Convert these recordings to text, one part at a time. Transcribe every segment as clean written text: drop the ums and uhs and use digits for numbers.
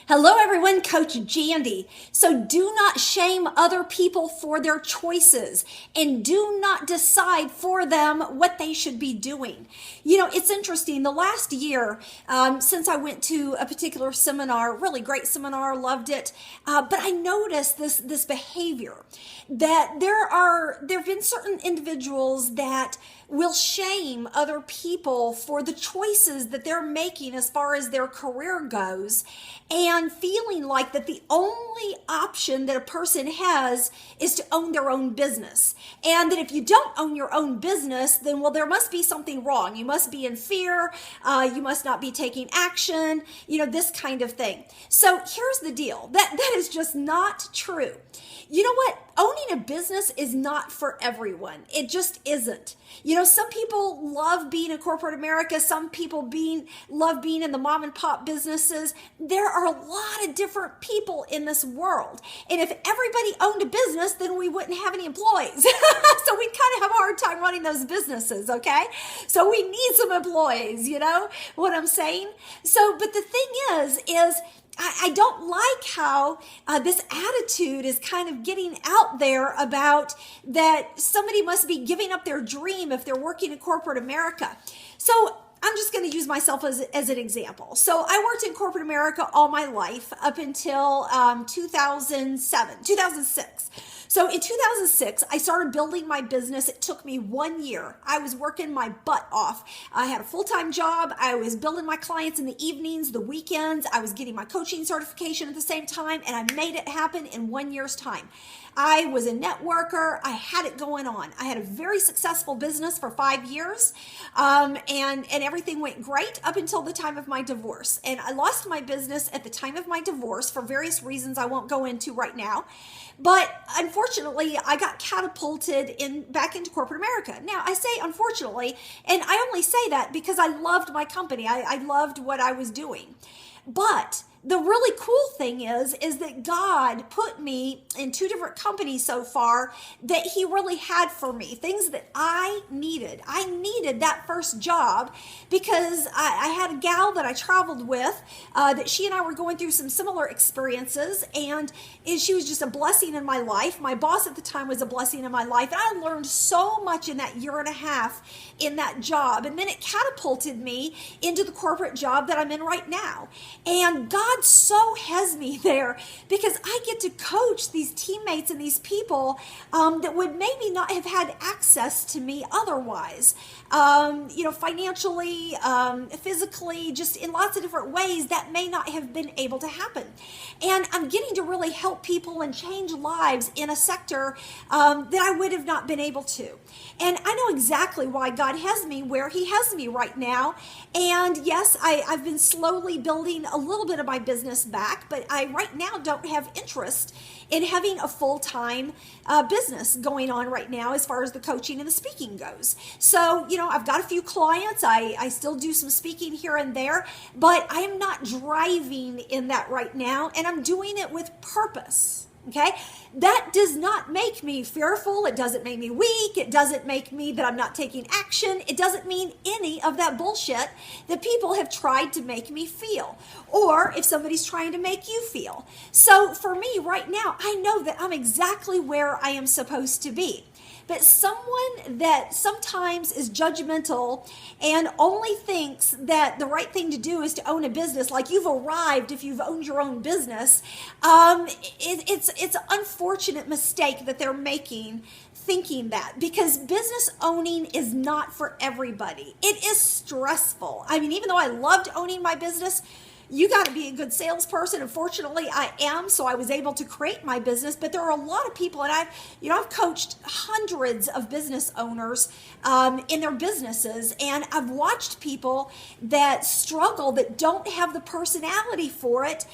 Hello everyone, Coach Jandy. So do not shame other people for their choices and do not decide for them what they should be doing. You know, it's interesting. The last year, since I went to a particular seminar, really great seminar, loved it, but I noticed this behavior that there have been certain individuals that will shame other people for the choices that they're making as far as their career goes, and feeling like that the only option that a person has is to own their own business, and that if you don't own your own business, then well, there must be something wrong. You must be in fear, you must not be taking action, this kind of thing. So here's the deal, that is just not true. You know what? Owning a business is not for everyone. It just isn't. Some people love being in corporate America. Some people love being in the mom and pop businesses. There are a lot of different people in this world. And if everybody owned a business, then we wouldn't have any employees. So we'd kind of have a hard time running those businesses, okay? So we need some employees, you know what I'm saying? So, but the thing is I don't like how this attitude is kind of getting out there about that somebody must be giving up their dream if they're working in corporate America. So I'm just going to use myself as an example. So I worked in corporate America all my life up until 2006. So in 2006, I started building my business. It took me 1 year. I was working my butt off. I had a full-time job. I was building my clients in the evenings, the weekends. I was getting my coaching certification at the same time, and I made it happen in 1 year's time. I was a networker. I had it going on. I had a very successful business for 5 years, and everything went great up until the time of my divorce. And I lost my business at the time of my divorce for various reasons I won't go into right now. But unfortunately, I got catapulted back into corporate America. Now, I say unfortunately, and I only say that because I loved my company. I loved what I was doing. But the really cool thing is that God put me in 2 different companies so far that he really had for me, things that I needed. I needed that first job because I had a gal that I traveled with that she and I were going through some similar experiences, and she was just a blessing in my life. My boss at the time was a blessing in my life, and I learned so much in that year and a half in that job, and then it catapulted me into the corporate job that I'm in right now. And God so has me there because I get to coach these teammates and these people that would maybe not have had access to me otherwise, financially, physically, just in lots of different ways that may not have been able to happen. And I'm getting to really help people and change lives in a sector that I would have not been able to. And I know exactly why God has me where he has me right now. And yes, I've been slowly building a little bit of my business back, but I right now don't have interest in having a full-time business going on right now as far as the coaching and the speaking goes. So, I've got a few clients. I still do some speaking here and there, but I am not driving in that right now, and I'm doing it with purpose. Okay, that does not make me fearful. It doesn't make me weak. It doesn't make me that I'm not taking action. It doesn't mean any of that bullshit that people have tried to make me feel, or if somebody's trying to make you feel. So for me right now, I know that I'm exactly where I am supposed to be. But someone that sometimes is judgmental and only thinks that the right thing to do is to own a business, like you've arrived if you've owned your own business, it's an unfortunate mistake that they're making thinking that, because business owning is not for everybody. It is stressful. I mean, even though I loved owning my business, you got to be a good salesperson. Unfortunately, I am, so I was able to create my business. But there are a lot of people, and I've coached hundreds of business owners in their businesses, and I've watched people that struggle, that don't have the personality for it,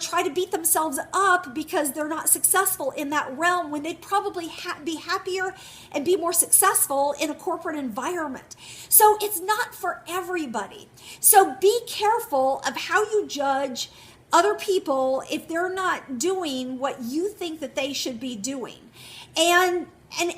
try to beat themselves up because they're not successful in that realm when they'd probably be happier and be more successful in a corporate environment. So it's not for everybody. So be careful of how you judge other people if they're not doing what you think that they should be doing. And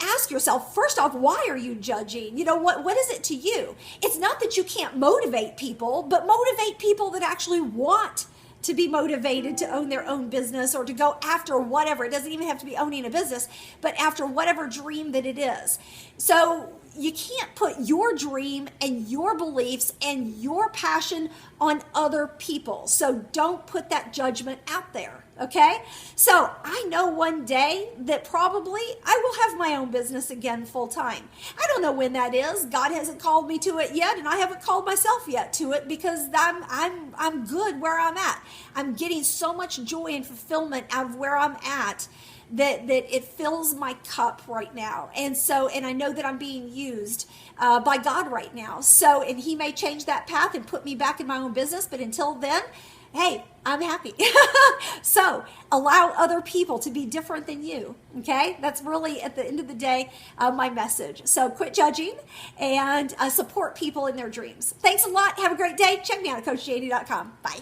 ask yourself, first off, why are you judging? What is it to you? It's not that you can't motivate people, but motivate people that actually want to be motivated to own their own business or to go after whatever. It doesn't even have to be owning a business, but after whatever dream that it is. So you can't put your dream and your beliefs and your passion on other people. So don't put that judgment out there, okay? So I know one day that probably I will have my own business again full time. I don't know when that is. God hasn't called me to it yet, and I haven't called myself yet to it because I'm good where I'm at. I'm getting so much joy and fulfillment out of where I'm at that it fills my cup right now. And I know that I'm being used by God right now. So, and he may change that path and put me back in my own business. But until then, hey, I'm happy. So allow other people to be different than you. Okay. That's really at the end of the day, my message. So quit judging and support people in their dreams. Thanks a lot. Have a great day. Check me out at CoachJD.com. Bye.